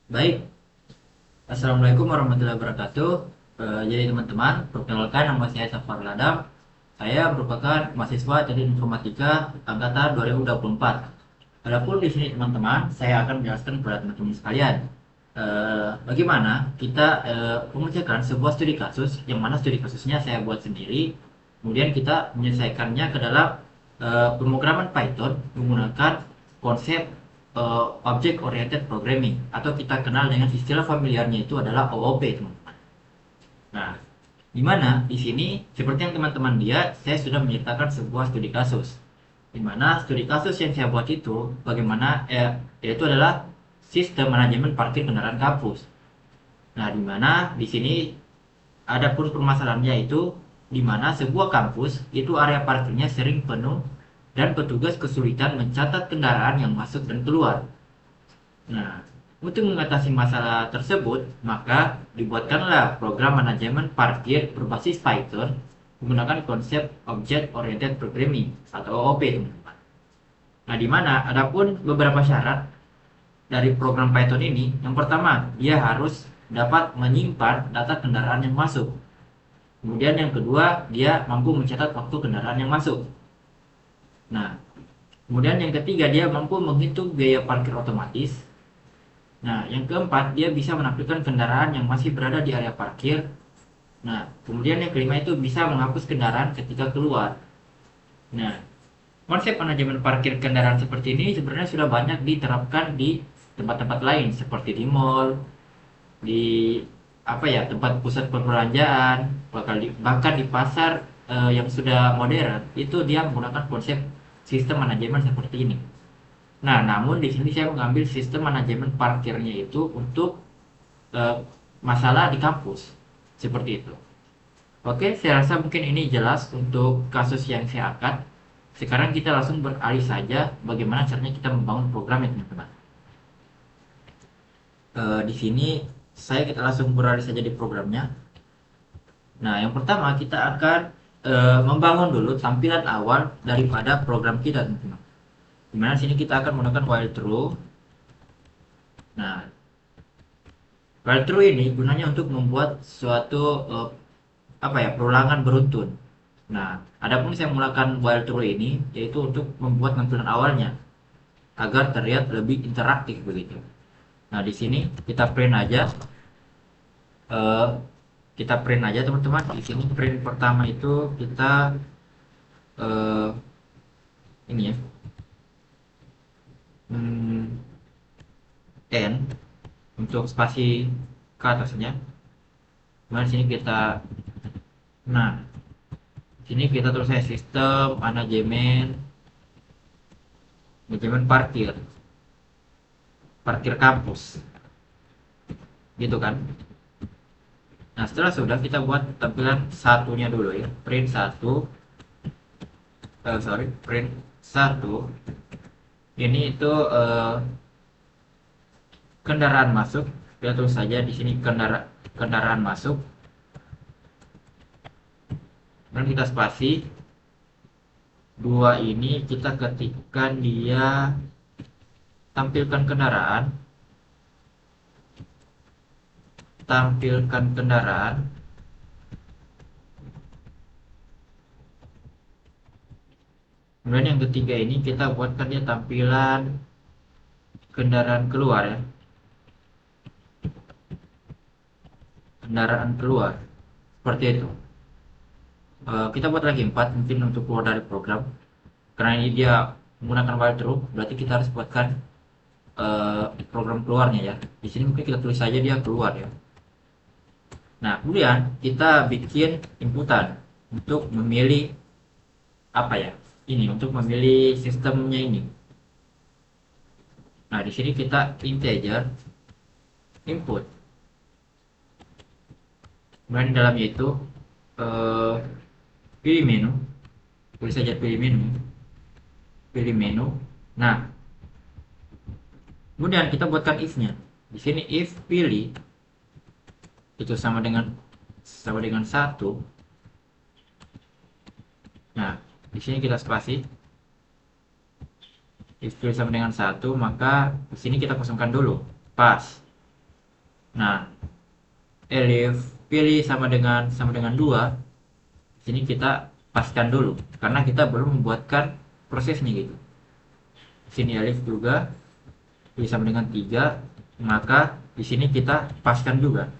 Baik, Assalamualaikum warahmatullahi wabarakatuh. Jadi teman-teman, perkenalkan nama saya Safar Ladam. Saya merupakan mahasiswa teknik informatika angkatan 2024. Adapun di sini teman-teman, saya akan menjelaskan kepada teman-teman sekalian bagaimana kita mengerjakan sebuah studi kasus, yang mana studi kasusnya saya buat sendiri. Kemudian kita menyelesaikannya ke dalam pemrograman Python menggunakan konsep Object Oriented Programming, atau kita kenal dengan istilah familiarnya itu adalah OOP, teman-teman. Nah, di mana di sini seperti yang teman-teman lihat, saya sudah menyertakan sebuah studi kasus. Di mana studi kasus yang saya buat itu bagaimana yaitu adalah sistem manajemen parkir kendaraan kampus. Nah, di mana di sini ada pun permasalahannya, yaitu di mana sebuah kampus itu area parkirnya sering penuh dan petugas kesulitan mencatat kendaraan yang masuk dan keluar. Nah, untuk mengatasi masalah tersebut, maka dibuatkanlah program manajemen parkir berbasis Python menggunakan konsep Object Oriented Programming atau OOP, teman-teman. Nah, di mana adapun beberapa syarat dari program Python ini. Yang pertama, dia harus dapat menyimpan data kendaraan yang masuk. Kemudian yang kedua, dia mampu mencatat waktu kendaraan yang masuk. Nah, kemudian yang ketiga, dia mampu menghitung biaya parkir otomatis. Nah, yang keempat, dia bisa menampilkan kendaraan yang masih berada di area parkir. Nah, kemudian yang kelima itu bisa menghapus kendaraan ketika keluar. Nah, konsep manajemen parkir kendaraan seperti ini sebenarnya sudah banyak diterapkan di tempat-tempat lain seperti di mall, di apa ya, tempat pusat perbelanjaan, bahkan di pasar yang sudah modern itu dia menggunakan konsep sistem manajemen seperti ini. Nah, namun di sini saya mengambil sistem manajemen parkirnya itu untuk eh, masalah di kampus seperti itu. Oke, saya rasa mungkin ini jelas untuk kasus yang saya angkat. Sekarang kita langsung beralih saja bagaimana caranya kita membangun program ya, teman-teman. Di sini kita langsung beralih saja di programnya. Nah, yang pertama kita akan membangun dulu tampilan awal daripada program kita, teman-teman. Dimana sini kita akan menggunakan while true. Nah, while true ini gunanya untuk membuat suatu apa ya, perulangan beruntun. Nah, adapun saya menggunakan while true ini yaitu untuk membuat tampilan awalnya agar terlihat lebih interaktif begitu. Nah, di sini kita print aja, eh, teman-teman. Di sini print pertama itu kita eh, ini ya, hmm, n untuk spasi ke atasnya. Kemudian sini kita, nah, sini kita tulis sistem manajemen parkir parkir kampus, gitu kan. Nah, setelah sudah, kita buat tampilan satunya dulu ya, print satu, print satu. Ini itu kendaraan masuk. Kita tulis saja di sini kendaraan masuk. Dan kita spasi dua, ini kita ketikkan dia tampilkan kendaraan, tampilkan kendaraan. Kemudian yang ketiga ini kita buatkan dia tampilan kendaraan keluar ya, kendaraan keluar seperti itu. Kita buat lagi 4 mungkin untuk keluar dari program, karena ini dia menggunakan while true, berarti kita harus buatkan program keluarnya ya. Di sini mungkin kita tulis saja dia keluar ya. Nah, kemudian kita bikin inputan untuk memilih apa ya, ini untuk memilih sistemnya ini. Nah, di sini kita integer input. Kemudian di dalamnya itu eh, pilih menu, tulis saja pilih menu. Nah, kemudian kita buatkan if-nya. Di sini if pilih itu sama dengan satu. Nah, di sini kita spasi. If pilih sama dengan satu, maka di sini kita kosongkan dulu. Pas. Nah, elif pilih sama dengan 2. Di sini kita paskan dulu karena kita belum membuatkan prosesnya gitu. Di sini elif juga pilih sama dengan 3, maka di sini kita paskan juga.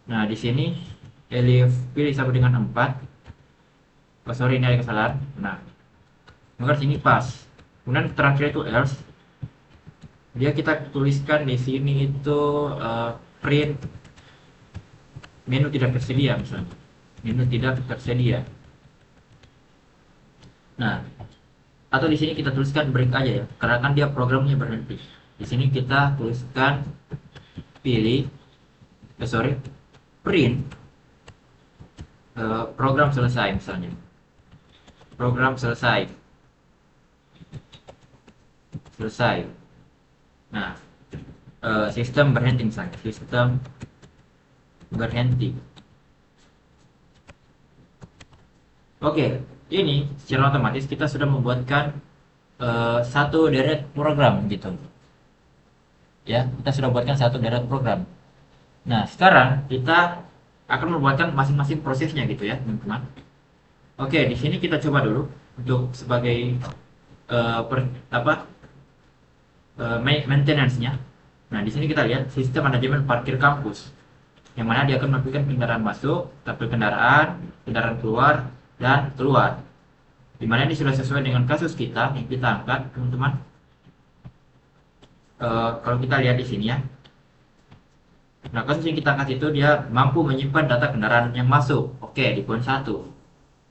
Nah, di sini elif pilih sama dengan 4. Oh, sorry, ini ada kesalahan. Nah, maka di sini pas. Kemudian terakhir itu else. Dia kita tuliskan di sini itu print menu tidak tersedia misalnya. Menu tidak tersedia. Nah, atau di sini kita tuliskan break aja ya, karena kan dia programnya berhenti. Di sini kita tuliskan pilih, print program selesai misalnya. Program selesai. Nah, sistem berhenti misalnya. Sistem berhenti. Oke, ini secara otomatis kita sudah membuatkan satu deret program gitu. Ya, kita sudah buatkan satu deret program. Nah, sekarang kita akan membuatkan masing-masing prosesnya gitu ya, teman-teman. Oke, di sini kita coba dulu untuk sebagai eh, per, apa maintenance-nya. Nah, di sini kita lihat sistem manajemen parkir kampus, yang mana dia akan melakukan kendaraan masuk, tapi kendaraan keluar, dan keluar. Di mana ini sudah sesuai dengan kasus kita yang kita angkat, teman-teman. Kalau kita lihat di sini ya. Nah, kasus yang kita angkat itu dia mampu menyimpan data kendaraan yang masuk. Oke, di poin 1.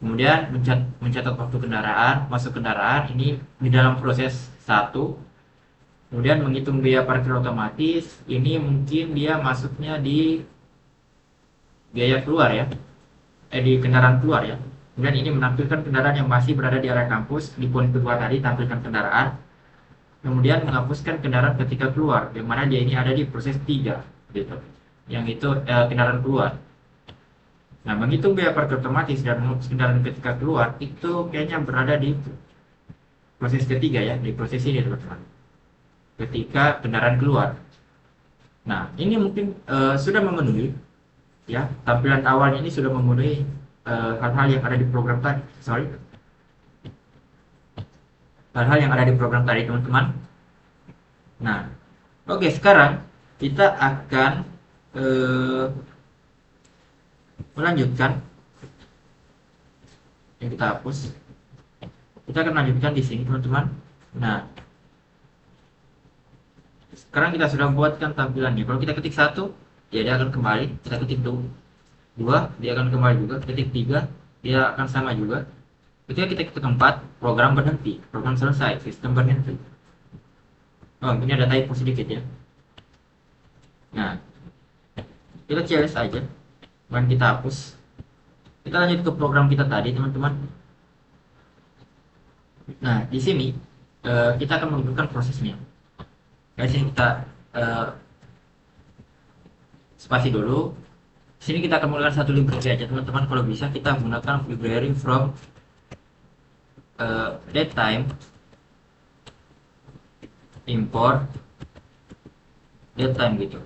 Kemudian mencatat waktu kendaraan, masuk kendaraan ini di dalam proses 1. Kemudian menghitung biaya parkir otomatis, ini mungkin dia masuknya di biaya keluar ya. Di kendaraan keluar ya. Kemudian ini menampilkan kendaraan yang masih berada di area kampus, di poin kedua tadi tampilkan kendaraan. Kemudian menghapuskan kendaraan ketika keluar, yang mana dia ini ada di proses 3 gitu. Yang itu kendaraan keluar. Nah, menghitung biaya parkir otomatis dan menghapus kendaraan ketika keluar itu kayaknya berada di proses ketiga ya, di proses ini teman-teman. Ketika kendaraan keluar. Nah, ini mungkin sudah memenuhi ya, tampilan awalnya ini sudah memenuhi hal-hal yang ada di program tadi. Hal-hal yang ada di program tadi, teman-teman. Nah, oke, sekarang kita akan melanjutkan. Yang kita hapus. Kita akan lanjutkan di sini, teman-teman. Nah, sekarang kita sudah buatkan tampilannya. Kalau kita ketik 1, ya dia akan kembali. Kita ketik 2, dia akan kembali juga. Ketik 3, dia akan sama juga. Ketika kita ketik 4, program berhenti. Program selesai, sistem berhenti. Oh, ini ada typo sedikit ya. Nah, kita CLS aja. Kemudian kita hapus. Kita lanjut ke program kita tadi, teman-teman. Nah, di sini kita akan menunjukkan prosesnya. Di sini kita spasi dulu. Di sini kita akan menggunakan satu library aja, teman-teman. Kalau bisa kita gunakan library from datetime import datetime gitu.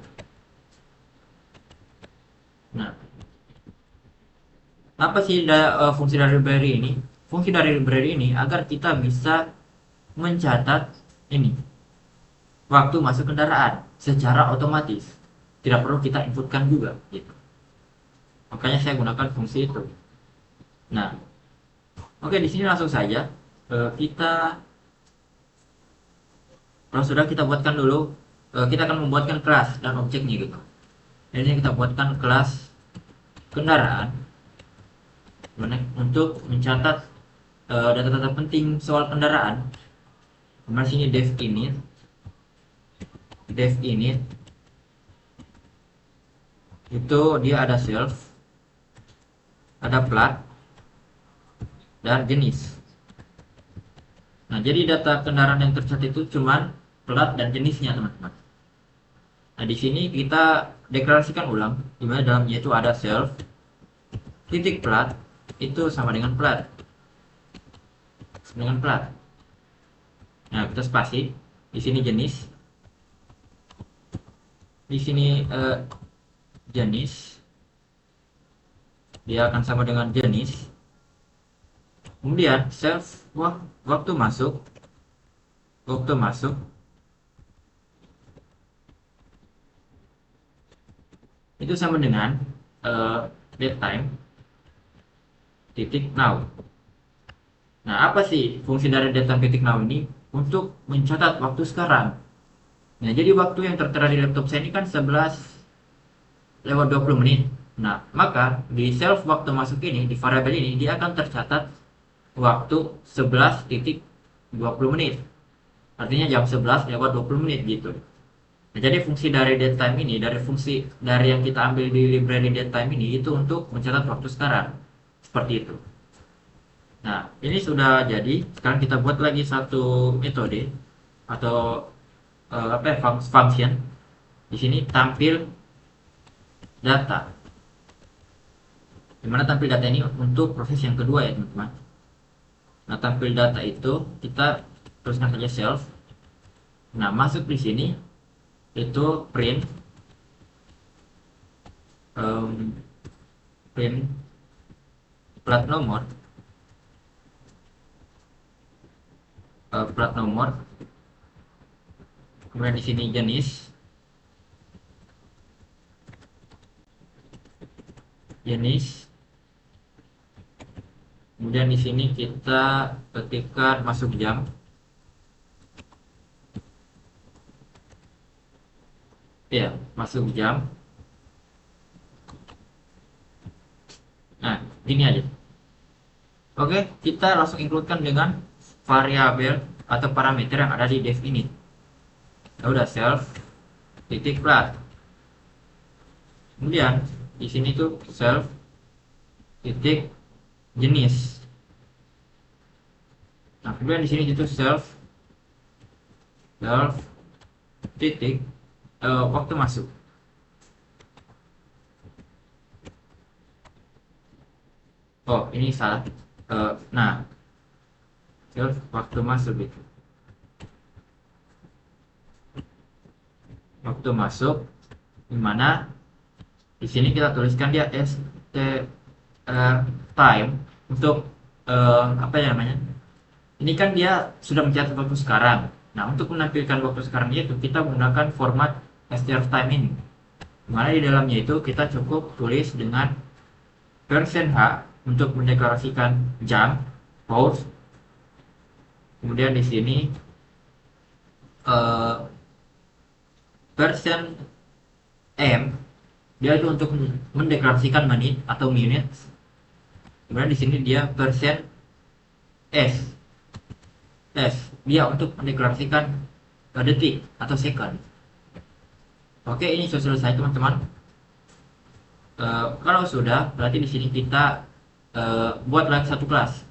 Nah, apa sih fungsi dari library ini? Fungsi dari library ini agar kita bisa mencatat ini waktu masuk kendaraan secara otomatis, tidak perlu kita inputkan juga gitu. Makanya saya gunakan fungsi itu. Nah, oke, di sini langsung saja kita, kalau sudah kita buatkan dulu, kita akan membuatkan kelas dan objeknya gitu. Jadi kita buatkan kelas kendaraan untuk mencatat data-data penting soal kendaraan. Kemudian sini dev init itu dia ada self, ada plat, dan jenis. Nah, jadi data kendaraan yang tercatat itu cuman plat dan jenisnya, teman-teman. Nah, di sini kita deklarasikan ulang, di mana dalamnya itu ada self titik plat itu sama dengan plat. Nah, kita spasi. Di sini jenis. Di sini jenis, dia akan sama dengan jenis. Kemudian self waktu masuk, waktu masuk itu sama dengan date time titik now. Nah, apa sih fungsi dari date time titik now ini? Untuk mencatat waktu sekarang. Nah, jadi waktu yang tertera di laptop saya ini kan 11:20. Nah, maka di self waktu masuk ini, di variabel ini, dia akan tercatat waktu 11:20. Artinya jam 11:20 gitu. Nah, jadi fungsi dari datetime ini, dari fungsi dari yang kita ambil di library datetime ini, itu untuk mencatat waktu sekarang. Seperti itu. Nah, ini sudah jadi. Sekarang kita buat lagi satu metode atau apa ya, function. Di sini tampil data. Dimana tampil data ini untuk proses yang kedua ya teman-teman. Nah, tampil data itu kita teruskan saja self. Nah, masuk di sini itu print um, print plat nomor, plat nomor. Kemudian di sini jenis. Kemudian di sini kita ketikkan masuk jam. Ya, masuk jam. Nah, ini aja. Oke, kita langsung includekan dengan variabel atau parameter yang ada di def ini. Ya udah, self titik plat. Kemudian di sini tuh self titik jenis. Nah, kemudian di sini itu self titik waktu masuk. Oh, ini salah. Nah, self waktu masuk itu. Waktu masuk, dimana di sini kita tuliskan dia time untuk apa ya namanya? Ini kan dia sudah mencatat waktu sekarang. Nah, untuk menampilkan waktu sekarang itu kita menggunakan format strtime ini. Dimana di dalamnya itu kita cukup tulis dengan %h untuk mendeklarasikan jam, pause. Kemudian di sini persen m, dia itu untuk mendeklarasikan menit atau minutes. Kemudian di sini dia persen s, dia untuk mendeklarasikan detik atau second. Oke, ini sudah selesai teman-teman. Kalau sudah, berarti di sini kita buat lagi satu kelas,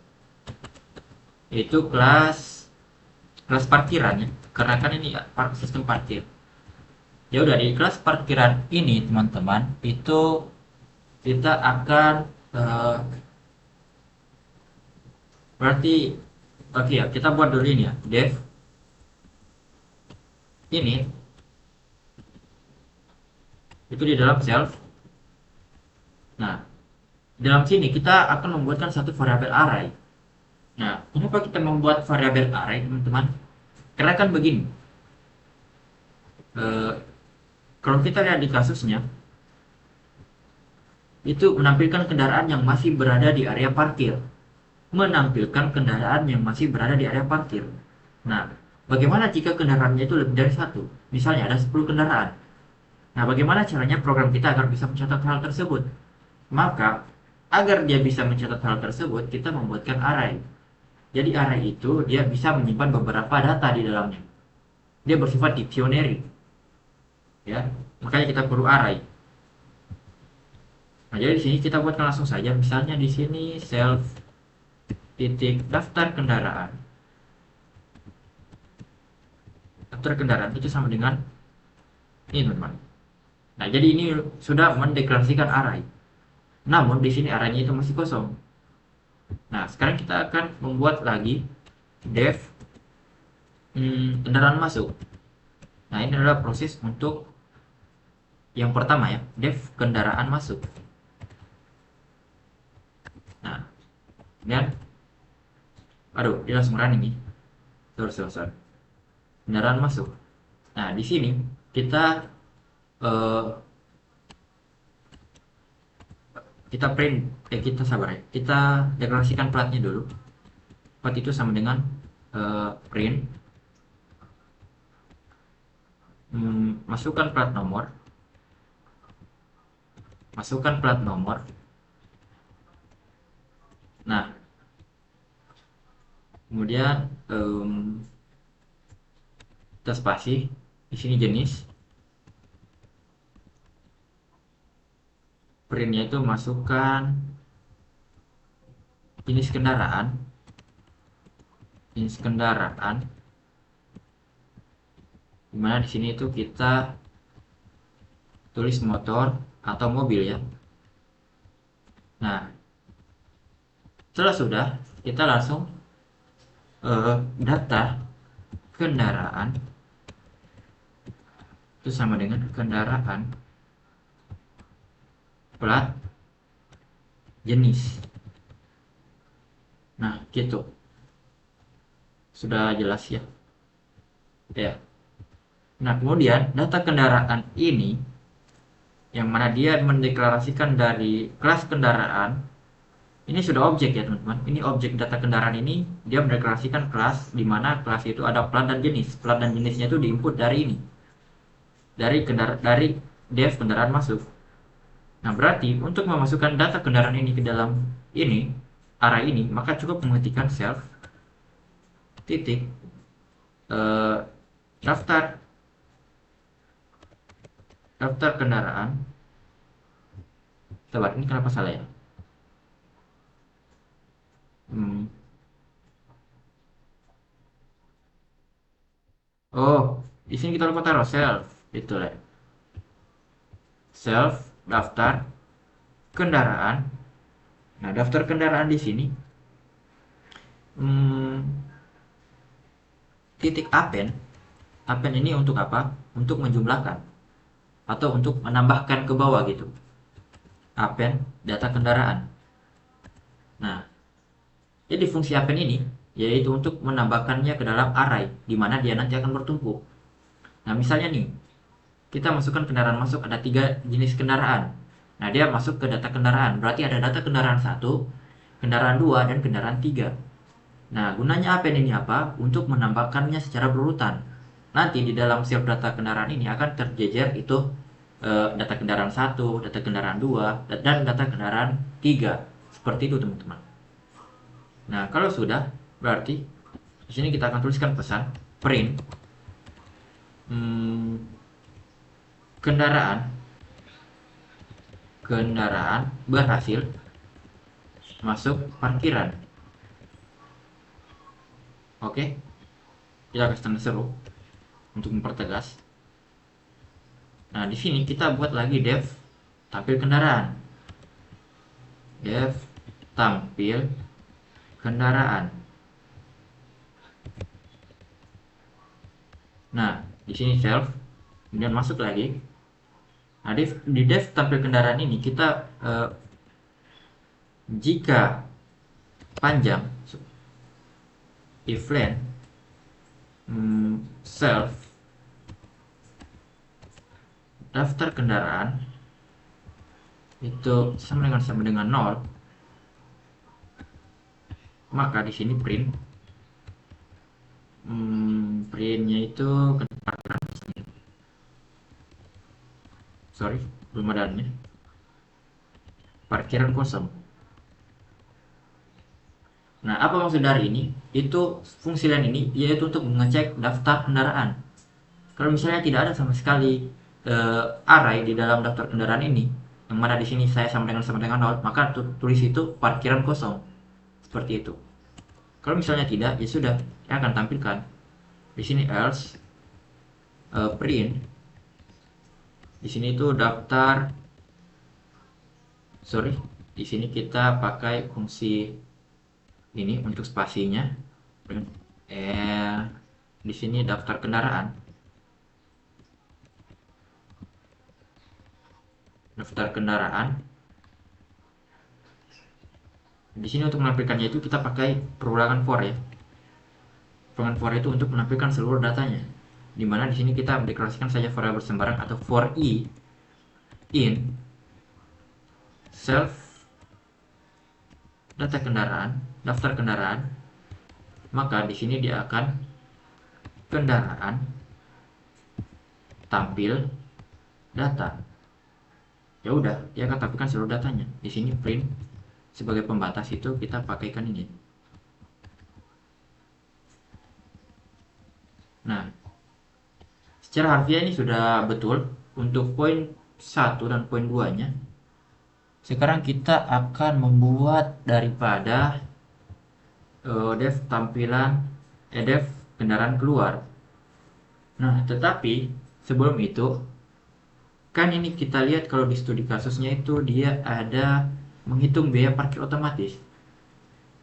yaitu kelas parkiran ya, karena kan ini sistem parkir. Ya udah, di kelas parkiran ini teman-teman itu kita akan berarti oke ya, kita buat dulu ini ya, def ini itu di dalam self. Nah, dalam sini kita akan membuatkan satu variabel array. Nah, kenapa kita membuat variabel array teman-teman? Karena kan begini, kalau kita lihat di kasusnya, itu menampilkan kendaraan yang masih berada di area parkir. Menampilkan kendaraan yang masih berada di area parkir. Nah, bagaimana jika kendaraannya itu lebih dari satu? Misalnya ada 10 kendaraan. Nah, bagaimana caranya program kita agar bisa mencatat hal tersebut? Maka, agar dia bisa mencatat hal tersebut, kita membuatkan array. Jadi array itu dia bisa menyimpan beberapa data di dalamnya. Dia bersifat dictionary. Ya, makanya kita perlu array. Nah, jadi di sini kita buatkan langsung saja. Misalnya di sini self titik daftar kendaraan. Daftar kendaraan itu sama dengan ini teman-teman. Nah, jadi ini sudah mendeklarasikan array. Namun di sini arraynya itu masih kosong. Nah, sekarang kita akan membuat lagi def kendaraan masuk. Nah, ini adalah proses untuk Yang pertama ya, def kendaraan masuk. Nah, dan aduh, dia langsung running nih. Sorry. Kendaraan masuk. Nah, di sini kita eh, kita print, kita sabar ya. Kita deklarasikan platnya dulu. Plat itu sama dengan print, masukkan plat nomor, masukkan plat nomor. Nah, kemudian kita spasi. Di sini jenis, printnya itu masukkan jenis kendaraan, dimana di sini itu kita tulis motor atau mobil ya. Nah, setelah sudah, kita langsung data kendaraan itu sama dengan kendaraan plat jenis. Nah, gitu. Sudah jelas ya. Ya. Nah, kemudian data kendaraan ini yang mana dia mendeklarasikan dari kelas kendaraan ini sudah objek ya teman-teman. Ini objek data kendaraan ini dia mendeklarasikan kelas di mana kelas itu ada plat dan jenis. Plat dan jenisnya itu diinput dari ini. Dari def kendaraan masuk. Nah, berarti untuk memasukkan data kendaraan ini ke dalam ini, array ini, maka cukup mengetikkan self titik daftar kendaraan. Coba ini kenapa salah ya? Oh, di sini kita lupa taruh self, itu lah. Self daftar kendaraan. Nah, daftar kendaraan di sini titik append. Append ini untuk apa? Untuk menjumlahkan atau untuk menambahkan ke bawah gitu. Append data kendaraan. Nah, jadi fungsi append ini yaitu untuk menambahkannya ke dalam array di mana dia nanti akan bertumpuk. Nah, misalnya nih, kita masukkan kendaraan masuk, ada 3 jenis kendaraan. Nah, dia masuk ke data kendaraan. Berarti ada data kendaraan 1, kendaraan 2, dan kendaraan 3. Nah, gunanya append ini apa? Untuk menambahkannya secara berurutan. Nanti di dalam setiap data kendaraan ini akan terjejer itu data kendaraan 1, data kendaraan 2, dan data kendaraan 3. Seperti itu, teman-teman. Nah, kalau sudah, berarti di sini kita akan tuliskan pesan print kendaraan berhasil masuk parkiran. Oke, kita kasih tanda seru untuk mempertegas. Nah, di sini kita buat lagi def tampil kendaraan. Def tampil kendaraan. Nah, di sini self, kemudian masuk lagi. Nah, di def tampil kendaraan ini kita jika panjang if len self daftar kendaraan itu sama dengan 0, maka di sini printnya itu belum ada nih, parkiran kosong. Nah, apa maksud dari ini? Itu fungsi lain ini yaitu untuk mengecek daftar kendaraan. Kalau misalnya tidak ada sama sekali array di dalam daftar kendaraan ini, yang mana di sini saya sama dengan 0, maka tulis itu parkiran kosong. Seperti itu. Kalau misalnya tidak, ya sudah, saya akan tampilkan di sini else print. Di sini itu daftar. Di sini kita pakai fungsi ini untuk spasinya. Di sini daftar kendaraan. daftar kendaraan. Di sini untuk menampilkannya itu kita pakai perulangan for ya. Perulangan for itu untuk menampilkan seluruh datanya. Dimana di sini kita mendeklarasikan saja variabel sembarang atau for i in self data kendaraan, daftar kendaraan. Maka di sini dia akan kendaraan tampil data. Ya udah, dia akan tampilkan seluruh datanya. Di sini print sebagai pembatas itu kita pakaikan ini. Nah, secara harfiah ini sudah betul untuk poin 1 dan poin 2-nya. Sekarang kita akan membuat daripada def tampilan def kendaraan keluar. Nah, tetapi sebelum itu kan ini kita lihat kalau di studi kasusnya itu dia ada menghitung biaya parkir otomatis.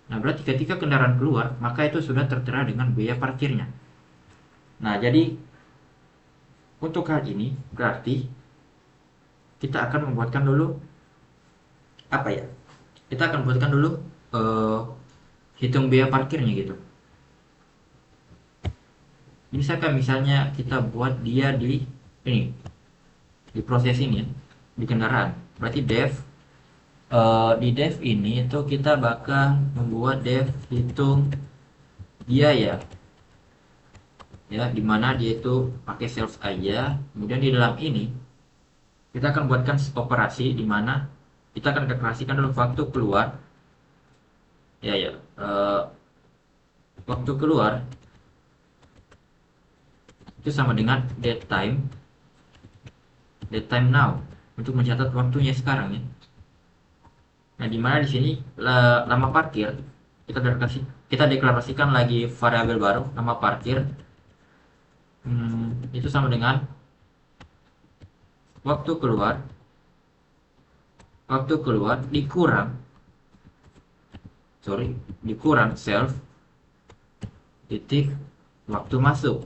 Nah, berarti ketika kendaraan keluar, maka itu sudah tertera dengan biaya parkirnya. Nah, jadi untuk hal ini berarti kita akan membuatkan dulu apa ya? Kita akan buatkan dulu hitung biaya parkirnya gitu. Misalkan misalnya kita buat dia di ini, di proses ini ya, di kendaraan. Berarti di dev ini itu kita bakal membuat dev hitung biaya ya, dimana dia itu pakai self aja. Kemudian di dalam ini kita akan buatkan operasi dimana kita akan deklarasikan dulu waktu keluar ya waktu keluar itu sama dengan date time now untuk mencatat waktunya sekarang ya. Nah, dimana di sini lama parkir kita deklarasikan lagi variabel baru nama parkir. Itu sama dengan waktu keluar dikurang self titik waktu masuk.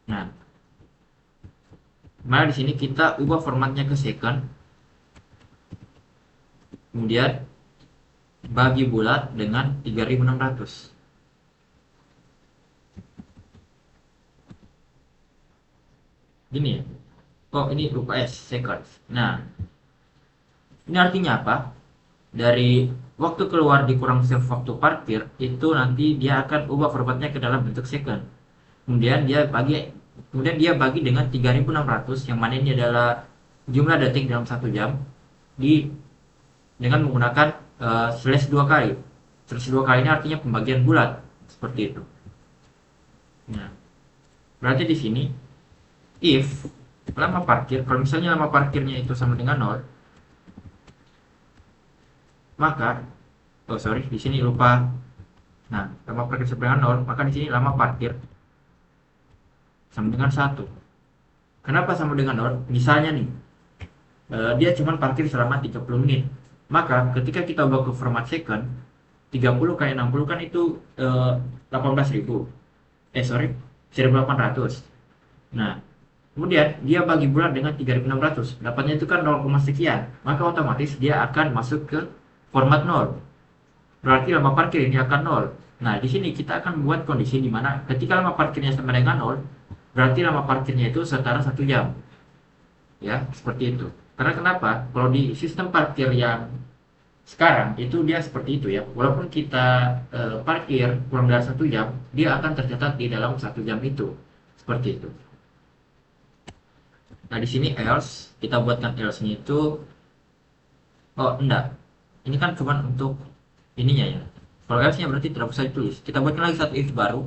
Nah, mana di sini kita ubah formatnya ke second, kemudian bagi bulat dengan 3600. Gini ya. Oh, ini lupa seconds. Nah, ini artinya apa? Dari waktu keluar dikurang self waktu parkir itu nanti dia akan ubah formatnya ke dalam bentuk second. Kemudian dia bagi dengan 3600 yang mana ini adalah jumlah detik dalam 1 jam dengan menggunakan slash 2 kali. Slash 2 kali ini artinya pembagian bulat seperti itu. Nah, berarti di sini if lama parkir, kalau misalnya lama parkirnya itu sama dengan 0, maka di sini lupa. Nah, lama parkir sama dengan 0, maka di sini lama parkir sama dengan 1. Kenapa sama dengan 0? Misalnya nih, dia cuma parkir selama 30 menit. Maka ketika kita ubah ke format second, 30 kali 60 kan itu 18.000. 1.800. Nah, kemudian dia bagi bulat dengan 3.600. Dapatnya itu kan 0, sekian. Maka otomatis dia akan masuk ke format 0. Berarti lama parkir ini akan 0. Nah, di sini kita akan buat kondisi di mana ketika lama parkirnya sama dengan 0, berarti lama parkirnya itu setara 1 jam. Ya, seperti itu. Karena kenapa? Kalau di sistem parkir yang sekarang itu dia seperti itu ya. Walaupun kita parkir kurang dari 1 jam, dia akan tercatat di dalam 1 jam itu. Seperti itu. Nah, di sini else, kita buatkan else-nya itu enggak. Ini kan cuma untuk ininya ya. Kalau else-nya berarti tidak usah ditulis. Kita buatkan lagi satu if baru.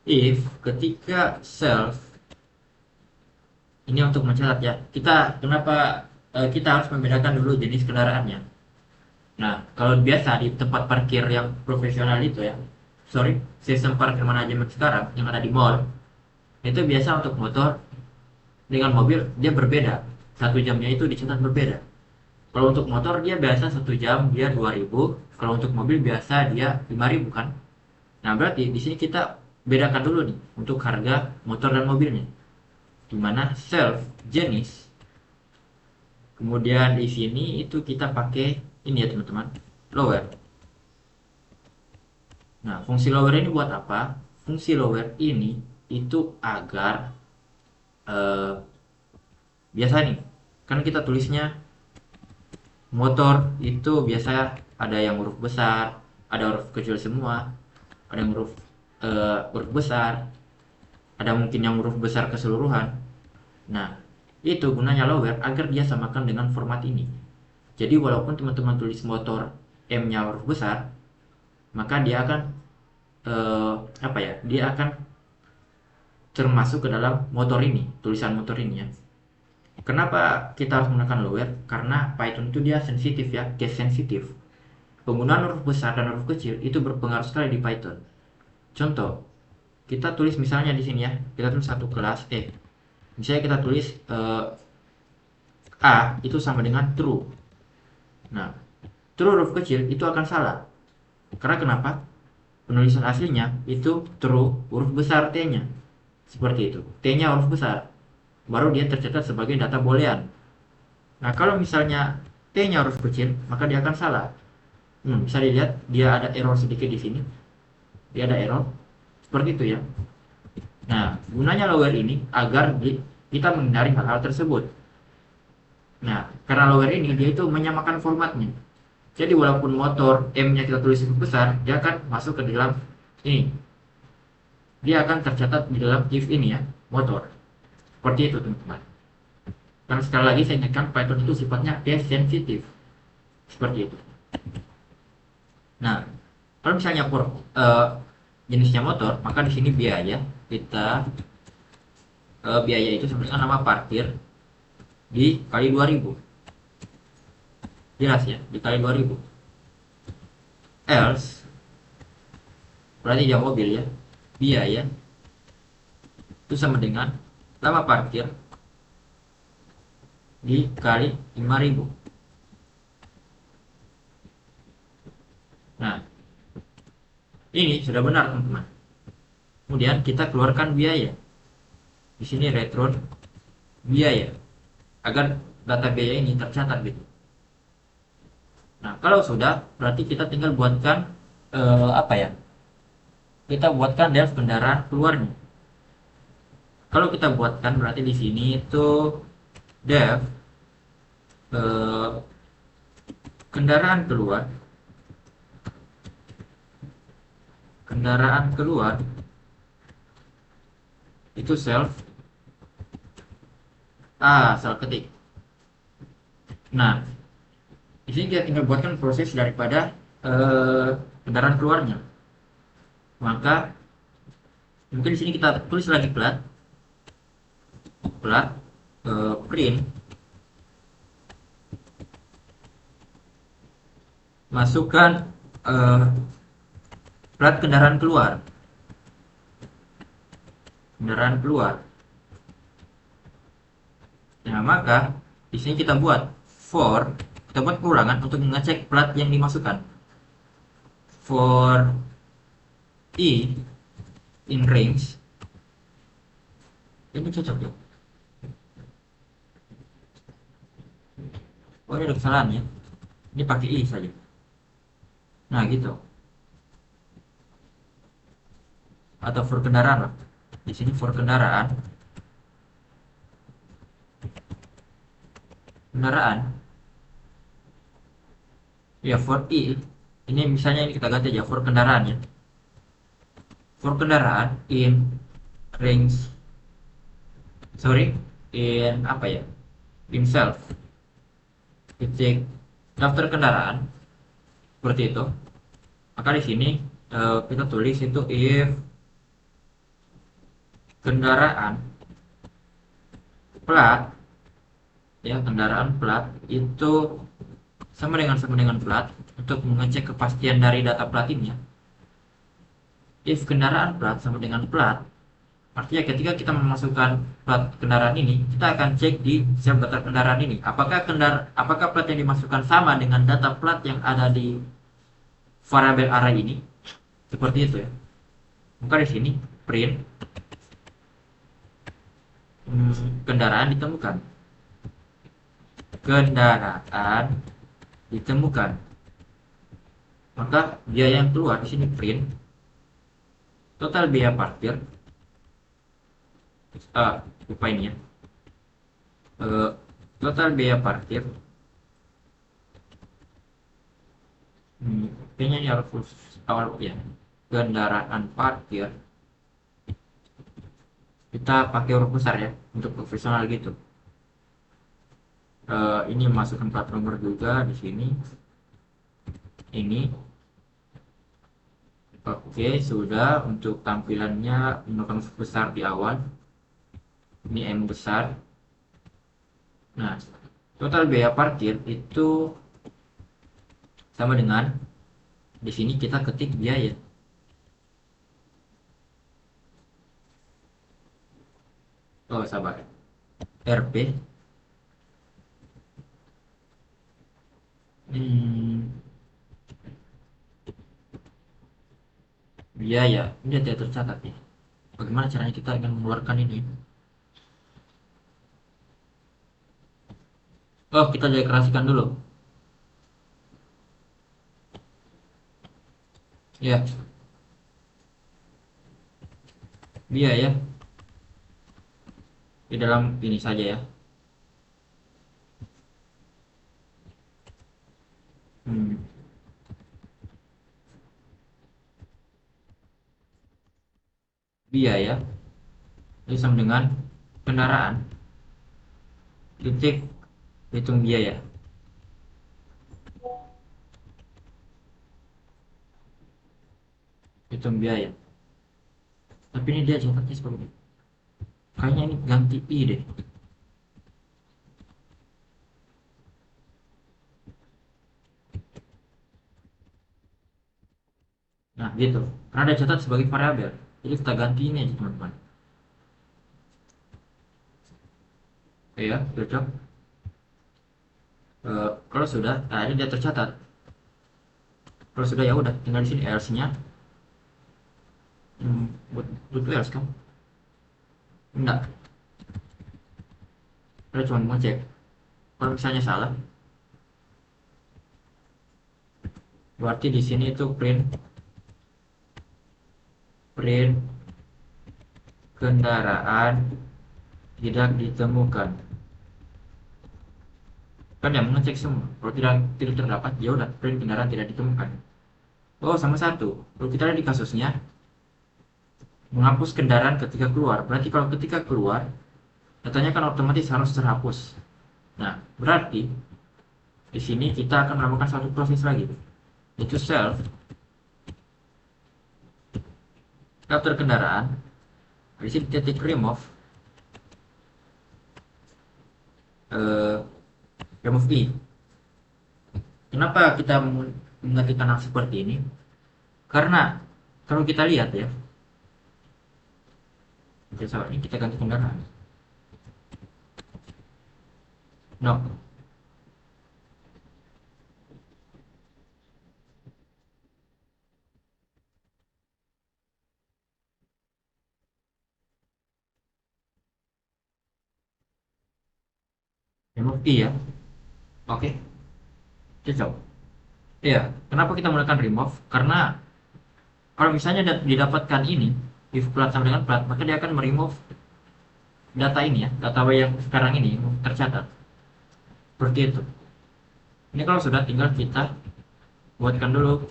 If ketika self ini untuk mencatat ya. Kenapa kita harus membedakan dulu jenis kendaraannya. Nah, kalau biasa di tempat parkir yang profesional itu ya. Sistem parkir manajemen sekarang yang ada di mall itu biasa untuk motor dengan mobil dia berbeda. 1 jamnya itu dicatat berbeda. Kalau untuk motor dia biasa 1 jam dia 2.000, kalau untuk mobil biasa dia 5.000 kan. Nah, berarti di sini kita bedakan dulu nih untuk harga motor dan mobilnya. Dimana self jenis Kemudian di sini itu kita pakai ini ya teman-teman, lower. Nah, fungsi lower ini buat apa? Fungsi lower ini itu agar eh, biasa nih, kan kita tulisnya motor itu biasa ada yang huruf besar, ada huruf kecil semua, ada yang huruf besar, ada mungkin yang huruf besar keseluruhan. Nah, itu gunanya lower agar dia samakan dengan format ini. Jadi walaupun teman-teman tulis motor M-nya huruf besar, maka dia akan apa ya? Dia akan termasuk ke dalam motor ini, tulisan motor ini ya. Kenapa kita harus menggunakan lower? Karena Python itu dia sensitif ya, case sensitif. Penggunaan huruf besar dan huruf kecil itu berpengaruh sekali di Python. Contoh, kita tulis misalnya di sini ya, kita tulis satu kelas misalnya kita tulis A itu sama dengan true. Nah, true huruf kecil itu akan salah. Karena kenapa? Penulisan aslinya itu true huruf besar T-nya. Seperti itu. T-nya huruf besar. Baru dia tercatat sebagai data boolean. Nah, kalau misalnya T-nya huruf kecil, maka dia akan salah. Bisa dilihat dia ada error sedikit di sini. Dia ada error. Seperti itu ya. Nah, gunanya lower ini agar kita menghindari hal-hal tersebut. Nah, karena lower ini dia itu menyamakan formatnya. Jadi walaupun motor M-nya kita tulis huruf besar, dia akan masuk ke dalam ini. Dia akan tercatat di dalam if ini ya, motor. Seperti itu teman-teman. Karena sekali lagi saya ingatkan Python itu sifatnya case sensitif. Seperti itu. Nah, kalau misalnya jenisnya motor, maka di sini biaya kita biaya itu sebenarnya nama parkir dikali 2000. Jelas ya, dikali 2000. Else berarti dia mobil ya. Biaya itu sama dengan lama parkir dikali 5000. Nah, ini sudah benar teman-teman. Kemudian kita keluarkan biaya. Di sini return biaya agar data biaya ini tercatat gitu. Nah, kalau sudah berarti kita tinggal buatkan apa ya? Kita buatkan def kendaraan keluarnya. Kalau kita buatkan berarti di sini itu def kendaraan keluar itu self sel ketik. Nah, di sini kita tinggal buatkan proses daripada kendaraan keluarnya. Maka mungkin di sini kita tulis lagi plat print masukkan plat kendaraan keluar. Nah, maka di sini kita buat perulangan untuk mengecek plat yang dimasukkan. For i in range ini cocok ya. Oh, ini ada kesalahan ya. Ini pakai i saja. Nah, gitu. Atau for kendaraan lah. Di sini for kendaraan. Ya, for i ini misalnya ini kita ganti aja for kendaraan ya. For kendaraan in range in apa ya? In self. Cek daftar kendaraan seperti itu. Maka di sini kita tulis itu if kendaraan plat ya, kendaraan plat itu sama dengan plat untuk mengecek kepastian dari data plat ini ya. If kendaraan plat sama dengan plat, artinya ketika kita memasukkan plat kendaraan ini, kita akan cek di sel data kendaraan ini apakah plat yang dimasukkan sama dengan data plat yang ada di variabel array ini. Seperti itu ya. Maka di sini print kendaraan ditemukan. kendaraan ditemukan. Maka biaya yang keluar di sini print total biaya parkir, lupa ini ya. Eh, Total biaya parkir, kayaknya ini harus awal ya. Kendaraan parkir kita pakai huruf besar ya untuk profesional gitu. Ini masukkan plat nomor juga di sini. Ini oke, sudah. Untuk tampilannya menggunakan huruf besar di awal. Ini M besar. Nah, total biaya parkir itu sama dengan di sini kita ketik biaya. Oh, sabar. RP. Hmm, biaya. Ini tidak tercatat ya. Bagaimana caranya kita ingin mengeluarkan ini? Oh, kita deklarasikan dulu. Ya, biaya di dalam ini saja ya. Hmm, biaya itu sama dengan kendaraan titik hitung biaya. Hitung biaya. Tapi ini dia catatnya seperti ini. Kayaknya ini ganti I deh. Nah, gitu. Karena dia catat sebagai variabel. Jadi kita ganti ini aja, teman-teman. Oke ya, cocok. Kalau sudah, nah ini dia tercatat. Kalau sudah ya udah, tinggal di sini else-nya. Butuh else kan? Enggak. Kita cuma mau cek. Kalau misalnya salah, berarti di sini itu print print kendaraan tidak ditemukan. Kan yang mengecek semua. Kalau tidak terdapat, ya udah print kendaraan tidak ditemukan. Oh, sama satu. Kalau kita lihat di kasusnya, menghapus kendaraan ketika keluar. Berarti kalau ketika keluar, datanya kan otomatis harus terhapus. Nah, berarti di sini kita akan melakukan satu proses lagi, yaitu self daftar kendaraan. Di sini titik remove eh, remove i. Kenapa kita mengetikkan hal seperti ini? Karena kalau kita lihat ya, oke, so, ini kita ganti kendaraan. No, remove i ya. Oke, cocok. Iya, kenapa kita menggunakan remove? Karena kalau misalnya didapatkan ini, if plat sama dengan plat, maka dia akan meremove data ini ya, data yang sekarang ini tercatat. Seperti itu. Ini kalau sudah, tinggal kita buatkan dulu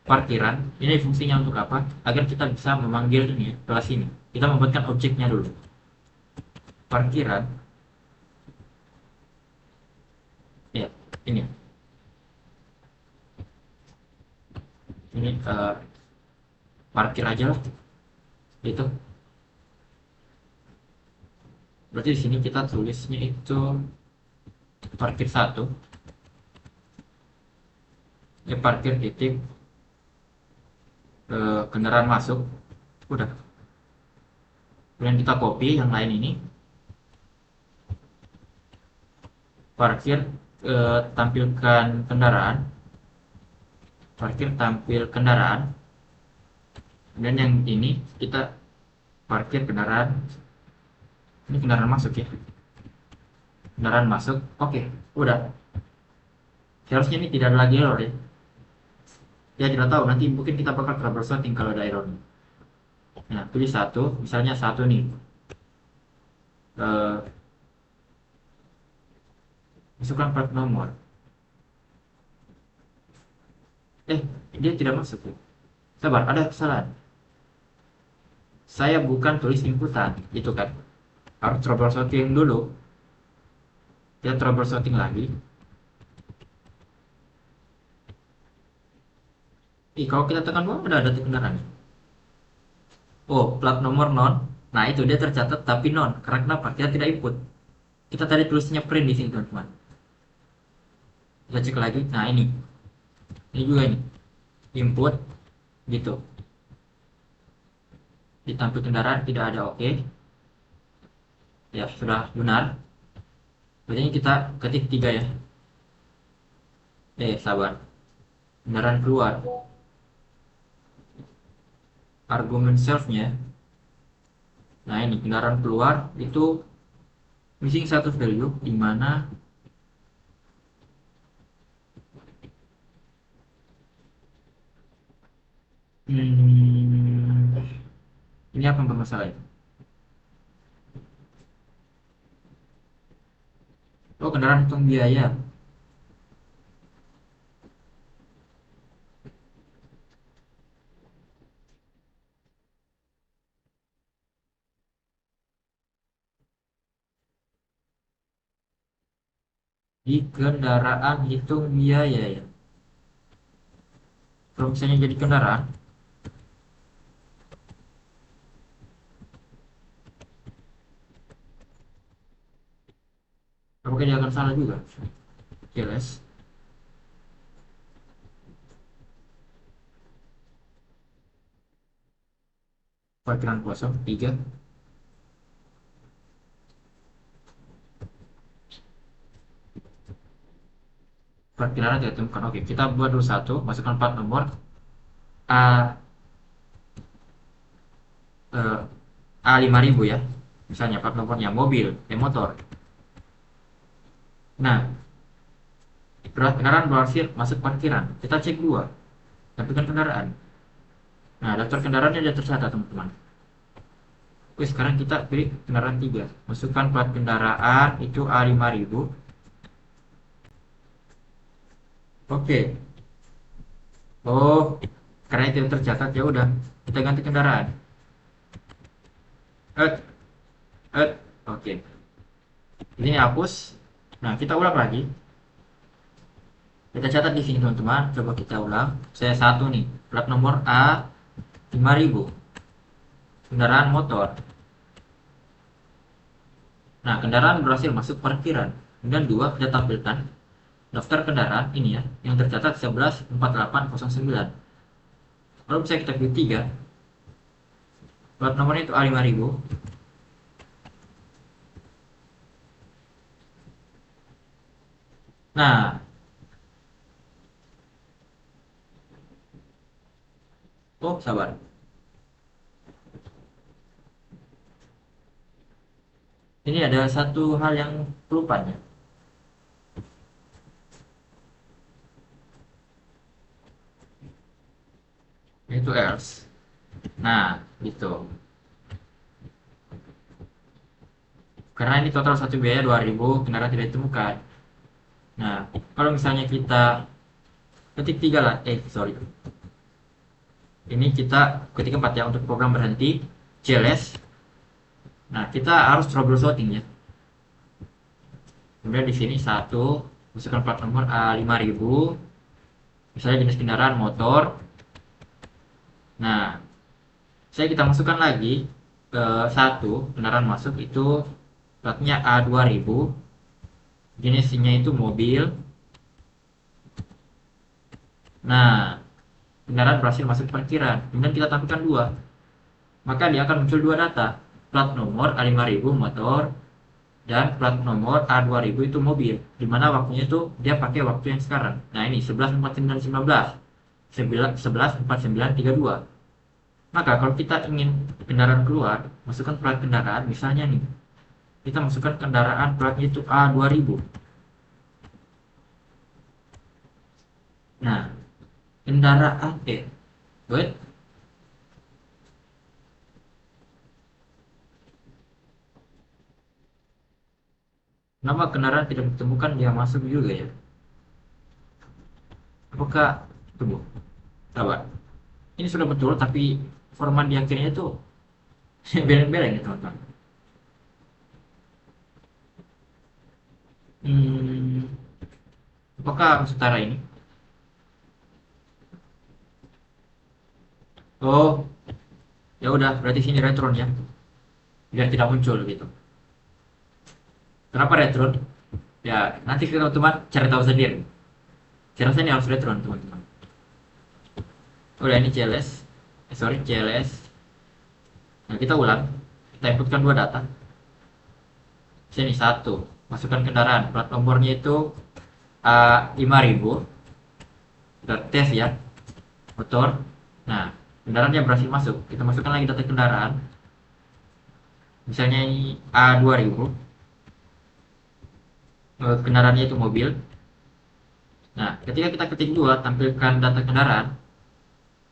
parkiran. Ini fungsinya untuk apa? Agar kita bisa memanggil ini ya, kelas ini. Kita membuatkan objeknya dulu. Parkiran. Ya, ini. Ini parkir aja lah. Itu. Berarti di sini kita tulisnya itu parkir satu. Ya, parkir titik kendaraan masuk. Udah. Kemudian kita copy yang lain ini. Parkir tampilkan kendaraan. Parkir tampil kendaraan. Dan yang ini kita parkir kendaraan. Ini kendaraan masuk ya. kendaraan masuk. Oke, udah. Seharusnya ini tidak ada lagi error ya. Ya tidak tahu, nanti mungkin kita bakal troubleshooting kalau ada error. Nah, pilih satu, misalnya satu nih. Eh, Masukkan plat nomor. Eh, dia tidak masuk ya. Sabar, ada kesalahan. Saya bukan tulis inputan, itu kan. Harus troubleshooting dulu. Kita troubleshooting lagi. Kalau kita tekan bawah ada kendaraan. Oh, plat nomor non. Nah, itu dia tercatat tapi non. Karena kenapa? Kita tidak input. Kita tadi tulisnya print di sini, teman-teman. Kita cek lagi. Nah, ini. Ini juga ini. Input gitu. Ditampil kendaraan tidak ada oke. Ya, sudah benar. Berarti kita ketik 3 ya. Sabar. Kendaraan keluar. Argumen self-nya. Nah, ini kendaraan keluar itu missing status value di mana ini apa yang bermasalah ya? Oh, kendaraan hitung biaya. Di kendaraan hitung biaya ya. Kalau misalnya jadi kendaraan, apakah dia akan salah juga? Jelas. Parkiran kosong 3. Parkiran tidak ditemukan. Oke, kita buat dulu satu. Masukkan plat nomor A A5000 ya. Misalnya plat nomornya mobil, motor. Nah, kendaraan berhasil masuk parkiran. Kita cek dua. Daftar kendaraan. Nah, daftar kendaraannya sudah tercatat, teman-teman. Oke, sekarang kita pilih kendaraan 3. Masukkan plat kendaraan itu A5000. Oke. Oh, karena itu tercatat ya udah. Kita ganti kendaraan. Eh, Oke. Ini hapus. Nah, kita ulang lagi. Kita catat di sini, teman-teman. Coba kita ulang. Saya satu nih. Plat nomor A5000. Kendaraan motor. Nah, kendaraan berhasil masuk parkiran. Kemudian 2, kita tampilkan daftar kendaraan ini ya, yang tercatat 114809. Kalau misalnya kita pilih 3, plat nomornya itu A5000. Nah, oh sabar. Ini ada satu hal yang kelupanya. Itu else. Nah, gitu. Karena ini total satu biaya 2000, kendaraan tidak ditemukan. Nah, kalau misalnya kita ketik 3 lah, sorry. Ini kita ketik 4 ya untuk program berhenti, JLS. Nah, kita harus troubleshooting ya. Kemudian di sini satu, masukkan plat nomor A5000, misalnya jenis kendaraan motor. Nah, kita masukkan lagi ke satu kendaraan masuk itu platnya A2000, jenisnya itu mobil. Nah, kendaraan berhasil masuk parkiran. Kemudian kita tampilkan 2, maka dia akan muncul 2 data, plat nomor A5000 motor dan plat nomor A2000 itu mobil, dimana waktunya itu dia pakai waktu yang sekarang. Nah, ini 11.49.19, 11.49.32. Maka kalau kita ingin kendaraan keluar, masukkan plat kendaraan misalnya nih kita masukkan kendaraan platnya itu A2000. Nah, kendaraan wait. Nama kendaraan tidak ditemukan, dia masuk juga ya. Apakah tunggu, sabar. Ini sudah betul, tapi format di akhirnya itu beda-beda ya teman-teman. Hmm, apakah setara ini? Oh, ya udah, berarti sini retron ya, biar tidak muncul gitu. Kenapa retron? Ya, nanti teman-teman cari tahu sendiri. Saya rasa ini harus retron teman-teman. Udah, ini CLS. Sorry, CLS. Nah, kita ulang. Kita inputkan dua data. Sini satu. Masukkan kendaraan. Plat nomornya itu A5000. Kita tes ya. Motor. Nah, kendaraannya berhasil masuk. Kita masukkan lagi data kendaraan. Misalnya ini A2000. Kendaraannya itu mobil. Nah, ketika kita ketik dua, tampilkan data kendaraan,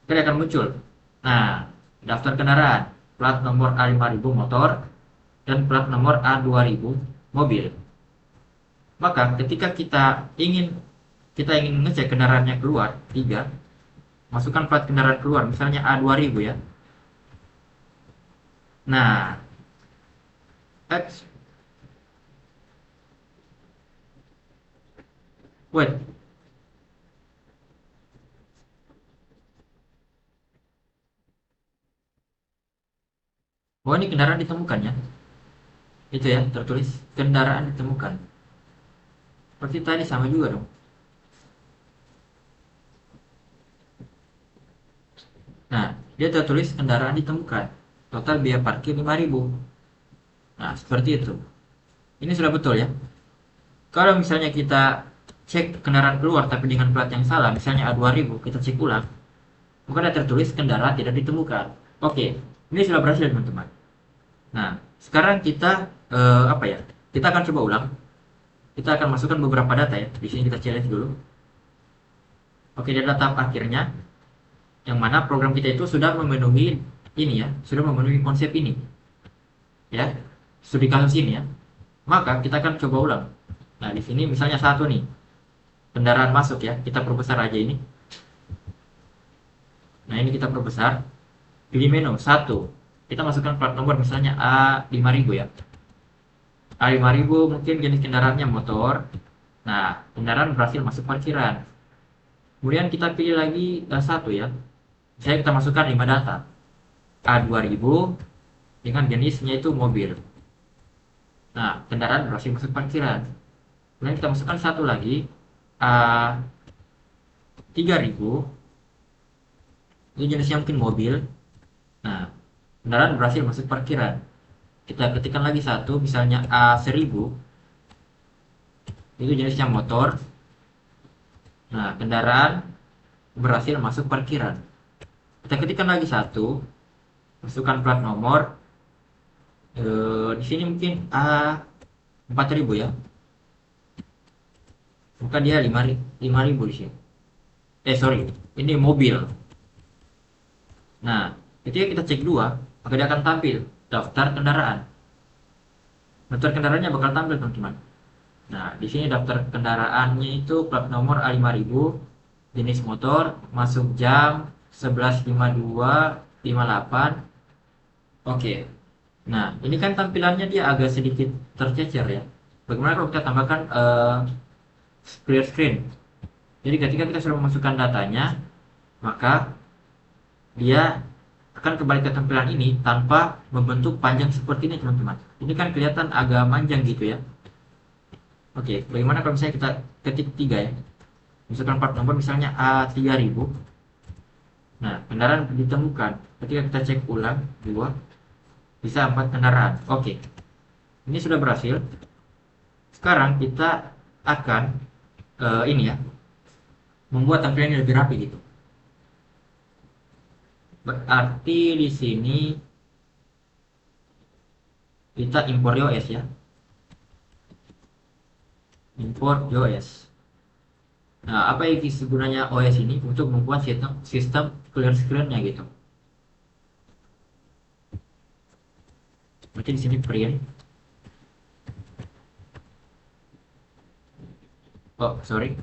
dia akan muncul. Nah, daftar kendaraan, plat nomor A5000 motor, dan plat nomor A2000 mobil. Maka ketika kita ingin ngecek kendaraannya keluar, 3, masukkan plat kendaraan keluar, misalnya A2000 ya. Nah, X, wait, oh ini kendaraan ditemukan ya. Itu ya, tertulis kendaraan ditemukan. Seperti tadi sama juga dong. Nah, dia tertulis kendaraan ditemukan. Total biaya parkir 5.000. Nah, seperti itu. Ini sudah betul ya. Kalau misalnya kita cek kendaraan keluar tapi dengan plat yang salah, misalnya A2000, kita cek ulang, maka ada tertulis kendaraan tidak ditemukan. Oke, ini sudah berhasil teman-teman. Nah, sekarang kita apa ya? Kita akan coba ulang. Kita akan masukkan beberapa data ya. Di sini kita challenge dulu. Oke, data tahap akhirnya, yang mana program kita itu sudah memenuhi ini ya, sudah memenuhi konsep ini, ya, studi kasus ini ya. Maka kita akan coba ulang. Nah, di sini misalnya satu nih, kendaraan masuk ya, kita perbesar aja ini. Nah, ini kita perbesar. Pilih menu satu. Kita masukkan plat nomor misalnya A5000 ya. A5000 mungkin jenis kendaraannya motor. Nah, kendaraan berhasil masuk parkiran. Kemudian kita pilih lagi satu ya. Saya kita masukkan 5 data. A2000 dengan jenisnya itu mobil. Nah, kendaraan berhasil masuk parkiran. Kemudian kita masukkan satu lagi A3000. Ini jenisnya mungkin mobil. Nah, kendaraan berhasil masuk parkiran. Kita ketikkan lagi satu, misalnya A1000. Itu jenisnya motor. Nah, kendaraan berhasil masuk parkiran. Kita ketikkan lagi satu, masukkan plat nomor. Di sini mungkin A4000 ya. Maka dia 5.000 di sini. Sorry, ini mobil. Nah, ketika kita cek dua, maka dia akan tampil daftar kendaraan. Daftar kendaraannya bakal tampil teman-teman. Nah, di sini daftar kendaraannya itu plat nomor A5000, jenis motor, masuk jam 11.52.58. Oke. Nah, ini kan tampilannya dia agak sedikit tercecer ya. Bagaimana kalau kita tambahkan clear screen? Jadi ketika kita sudah memasukkan datanya, maka dia akan kembali ke tampilan ini tanpa membentuk panjang seperti ini teman-teman. Ini kan kelihatan agak manjang gitu ya. Oke, bagaimana kalau misalnya kita ketik 3 ya. Misalkan plat nomor misalnya A3000. Nah, kendaraan ditemukan. Ketika kita cek ulang 2, bisa 4 kendaraan. Oke. Ini sudah berhasil. Sekarang kita akan ini ya, membuat tampilannya lebih rapi gitu. Berarti di sini kita import iOS ya. import OS. Nah, apa isi gunanya OS ini? Untuk membuat sistem clear screen-nya gitu. Berarti di sini print. Oh, sorry.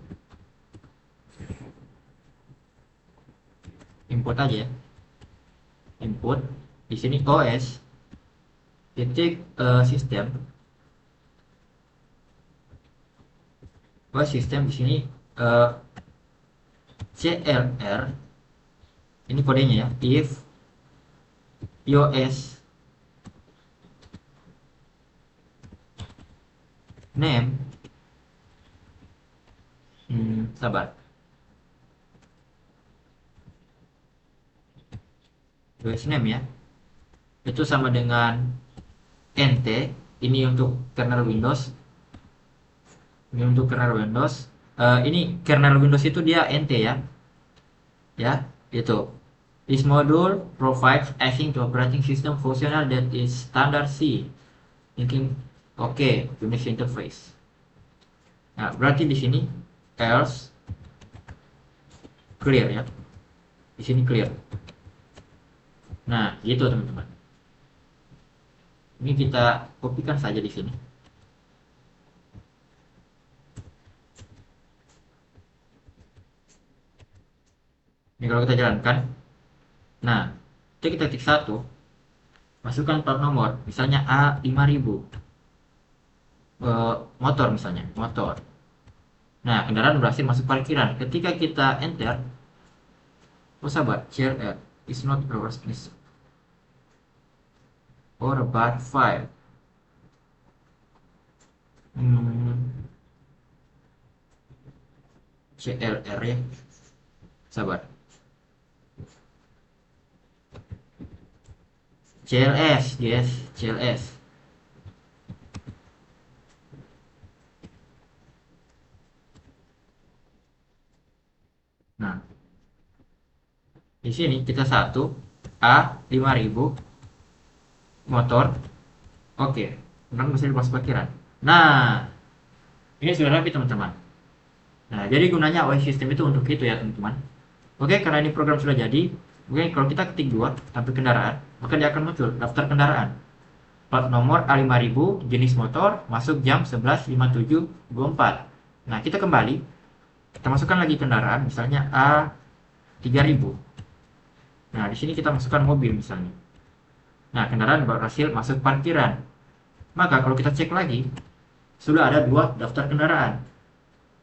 Import aja ya. Input. Di sini OS titik sistem. OS sistem di sini CLR. Ini kodenya ya. If iOS name sabar. iOS name ya. Itu sama dengan NT. Ini untuk kernel Windows. Ini untuk kernel Windows. Ini kernel Windows itu dia NT ya. Ya, itu. This module provides async to operating system functional that is standard C. Thinking oke, Unix interface. Nah, berarti di sini else clear ya. Di sini clear. Nah, gitu teman-teman. Ini kita kopikan saja di sini. Ini kalau kita jalankan. Nah, kita ketik 1, masukkan plat nomor, misalnya A5000. Motor misalnya, motor. Nah, kendaraan berhasil masuk parkiran. Ketika kita enter, oh sahabat, CLR is not a worst or a bad file. CLR ya, sahabat. CLS, yes, CLS. Nah, di sini kita 1 A5000 motor. Oke, benar bisa dibawa parkiran. Nah, ini sudah rapi teman-teman. Nah, jadi gunanya OS system itu untuk itu ya teman-teman. Oke, karena ini program sudah jadi, oke, kalau kita ketik 2 tampil kendaraan, maka dia akan muncul daftar kendaraan. Plat nomor A5000, jenis motor, masuk jam 11.57.24. Nah, kita kembali, kita masukkan lagi kendaraan, misalnya A3000. Nah, di sini kita masukkan mobil misalnya. Nah, kendaraan berhasil masuk parkiran. Maka kalau kita cek lagi, sudah ada 2 daftar kendaraan.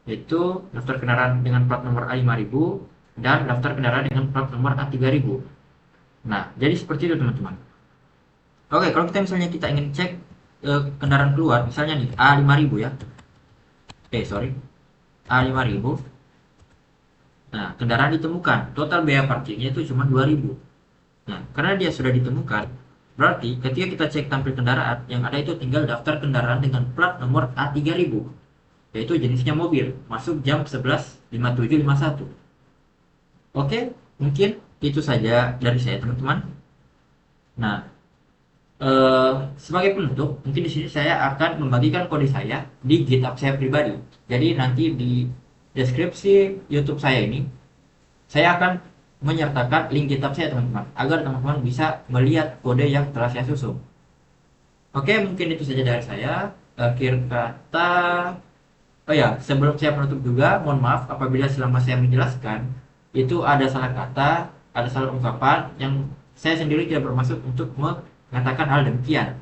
Yaitu daftar kendaraan dengan plat nomor A5000 dan daftar kendaraan dengan plat nomor A3000. Nah, jadi seperti itu teman-teman. Oke, kalau kita misalnya kita ingin cek kendaraan keluar, misalnya nih A5000 ya. Sorry. A5000. Nah, kendaraan ditemukan. Total biaya parkirnya itu cuma 2000. Nah, karena dia sudah ditemukan, berarti ketika kita cek tampil kendaraan, yang ada itu tinggal daftar kendaraan dengan plat nomor A3000. Yaitu jenisnya mobil, masuk jam 11.57.51. Oke, mungkin itu saja dari saya teman-teman. Nah, sebagai penutup, mungkin di sini saya akan membagikan kode saya di GitHub saya pribadi. Jadi nanti di deskripsi YouTube saya ini, saya akan menyertakan link GitHub saya teman-teman, agar teman-teman bisa melihat kode yang telah saya susun. Oke, mungkin itu saja dari saya. Akhir kata, oh ya, sebelum saya menutup juga, mohon maaf apabila selama saya menjelaskan itu ada salah kata, ada salah ungkapan yang saya sendiri tidak bermaksud untuk mengatakan hal demikian.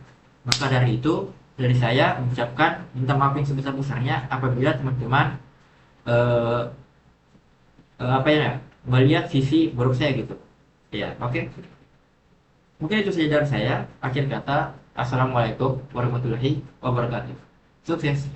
Maka dari itu, dari saya mengucapkan minta maaf yang sebesar-besarnya apabila teman-teman apa ya, melihat sisi buruk saya gitu. Ya, oke. Mungkin itu saja dari saya. Akhir kata, assalamualaikum warahmatullahi wabarakatuh. Sukses.